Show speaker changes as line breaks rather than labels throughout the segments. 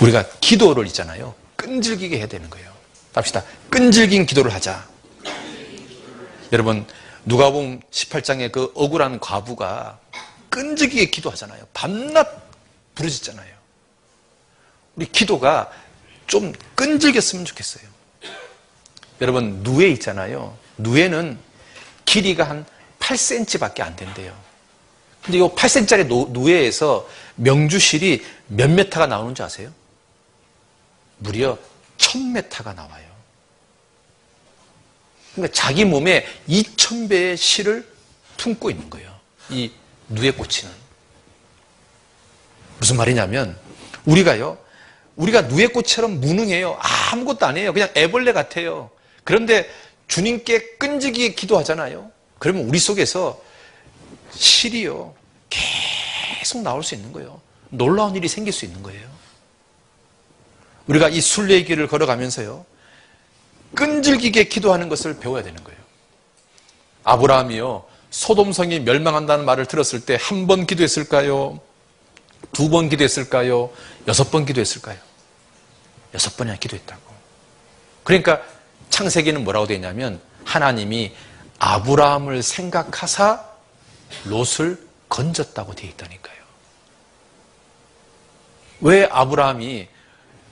우리가 기도를 있잖아요. 끈질기게 해야 되는 거예요. 합시다. 끈질긴 기도를 하자. 여러분, 누가복음 18장에 그 억울한 과부가 끈질기게 기도하잖아요. 밤낮 부르짖잖아요. 우리 기도가 좀 끈질겼으면 좋겠어요. 여러분, 누에 있잖아요. 누에는 길이가 한 8cm밖에 안 된대요. 근데 이 8cm짜리 누에에서 명주실이 몇 메타가 나오는 줄 아세요? 무려 1000메타가 나와요. 그러니까 자기 몸에 2000배의 실을 품고 있는 거예요. 이 누에 꽂히는. 무슨 말이냐면 우리가 누에 꽃처럼 무능해요. 아무것도 안 해요. 그냥 애벌레 같아요. 그런데 주님께 끈질기게 기도하잖아요. 그러면 우리 속에서 실이요 계속 나올 수 있는 거예요. 놀라운 일이 생길 수 있는 거예요. 우리가 이 순례의 길을 걸어가면서요 끈질기게 기도하는 것을 배워야 되는 거예요. 아브라함이요 소돔성이 멸망한다는 말을 들었을 때 한 번 기도했을까요? 2번 기도했을까요? 6번 기도했을까요? 6번이나 기도했다고. 그러니까 창세기는 뭐라고 되어 있냐면 하나님이 아브라함을 생각하사 롯을 건졌다고 되어 있다니까요. 왜 아브라함이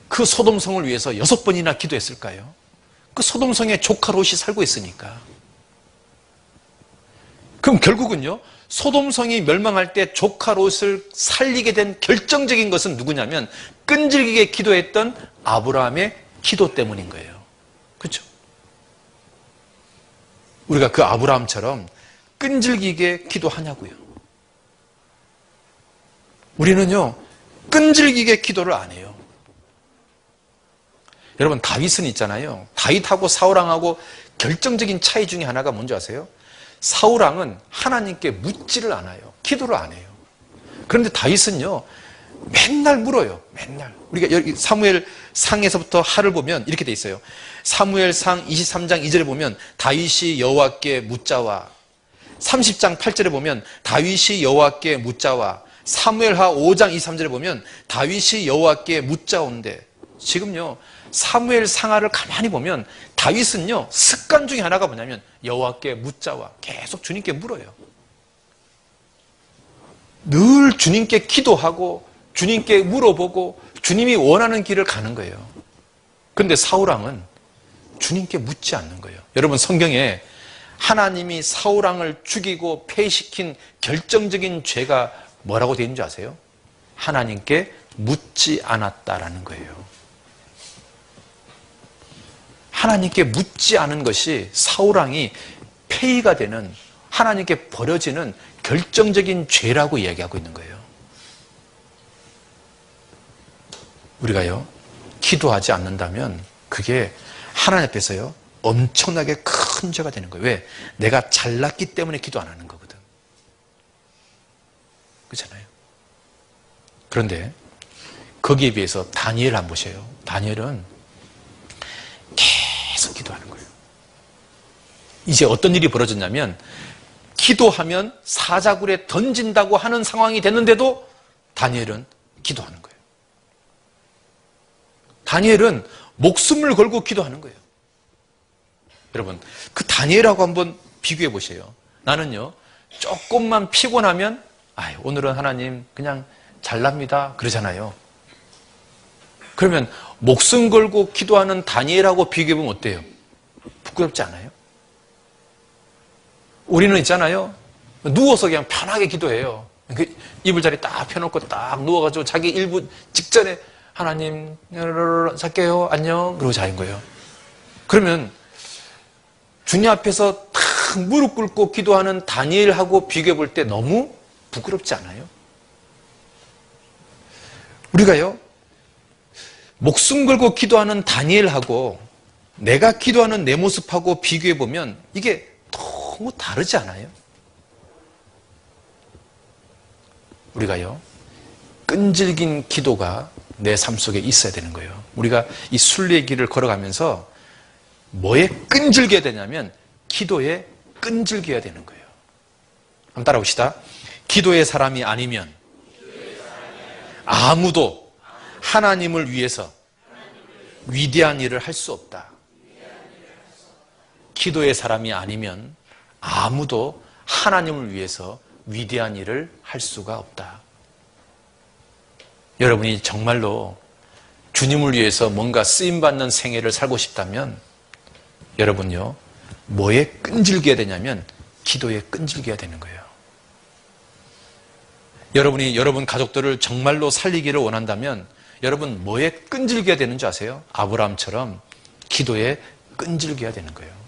그 소돔성을 위해서 6번이나 기도했을까요? 그 소돔성에 조카 롯이 살고 있으니까. 그럼 결국은요 소돔성이 멸망할 때 조카 롯을 살리게 된 결정적인 것은 누구냐면 끈질기게 기도했던 아브라함의 기도 때문인 거예요. 그렇죠? 우리가 그 아브라함처럼 끈질기게 기도하냐고요. 우리는요 끈질기게 기도를 안 해요. 여러분 다윗은 있잖아요. 다윗하고 사울왕하고 결정적인 차이 중에 하나가 뭔지 아세요? 사울왕은 하나님께 묻지를 않아요. 기도를 안 해요. 그런데 다윗은요 맨날 물어요. 맨날. 우리가 여기 사무엘 상에서부터 하를 보면 이렇게 돼 있어요. 사무엘 상 23장 2절에 보면 다윗이 여호와께 묻자와 30장 8절에 보면 다윗이 여호와께 묻자와 사무엘하 5장 23절에 보면 다윗이 여호와께 묻자온데 지금요 사무엘 상하를 가만히 보면 다윗은요 습관 중에 하나가 뭐냐면 여호와께 묻자와 계속 주님께 물어요. 늘 주님께 기도하고 주님께 물어보고 주님이 원하는 길을 가는 거예요. 그런데 사울왕은 주님께 묻지 않는 거예요. 여러분 성경에 하나님이 사울왕을 죽이고 폐위시킨 결정적인 죄가 뭐라고 되어 있는 줄 아세요? 하나님께 묻지 않았다라는 거예요. 하나님께 묻지 않은 것이 사울왕이 폐위가 되는 하나님께 버려지는 결정적인 죄라고 이야기하고 있는 거예요. 우리가요 기도하지 않는다면 그게 하나님 앞에서요 엄청나게 큰 죄가 되는 거예요. 왜? 내가 잘났기 때문에 기도 안 하는 거거든. 그렇잖아요. 그런데 거기에 비해서 다니엘 한번 보세요. 다니엘은 계속 기도하는 거예요. 이제 어떤 일이 벌어졌냐면 기도하면 사자굴에 던진다고 하는 상황이 됐는데도 다니엘은 기도하는 거예요. 다니엘은 목숨을 걸고 기도하는 거예요. 여러분 그 다니엘하고 한번 비교해 보세요. 나는요 조금만 피곤하면 오늘은 하나님 그냥 잘납니다 그러잖아요. 그러면 목숨 걸고 기도하는 다니엘하고 비교해보면 어때요? 부끄럽지 않아요? 우리는 있잖아요 누워서 그냥 편하게 기도해요. 이불자리 딱 펴놓고 딱 누워가지고 자기 일부 직전에 하나님 잘게요 안녕 그러고 자는 거예요. 그러면 주님 앞에서 탁 무릎 꿇고 기도하는 다니엘하고 비교해 볼 때 너무 부끄럽지 않아요? 우리가요 목숨 걸고 기도하는 다니엘하고 내가 기도하는 내 모습하고 비교해 보면 이게 너무 다르지 않아요? 우리가요 끈질긴 기도가 내 삶 속에 있어야 되는 거예요. 우리가 이 순례의 길을 걸어가면서 뭐에 끈질겨야 되냐면 기도에 끈질겨야 되는 거예요. 한번 따라봅시다. 기도의 사람이 아니면 아무도 하나님을 위해서 위대한 일을 할 수 없다. 기도의 사람이 아니면 아무도 하나님을 위해서 위대한 일을 할 수가 없다. 여러분이 정말로 주님을 위해서 뭔가 쓰임받는 생애를 살고 싶다면 여러분요, 뭐에 끈질겨야 되냐면 기도에 끈질겨야 되는 거예요. 여러분이 여러분 가족들을 정말로 살리기를 원한다면 여러분 뭐에 끈질겨야 되는 줄 아세요? 아브라함처럼 기도에 끈질겨야 되는 거예요.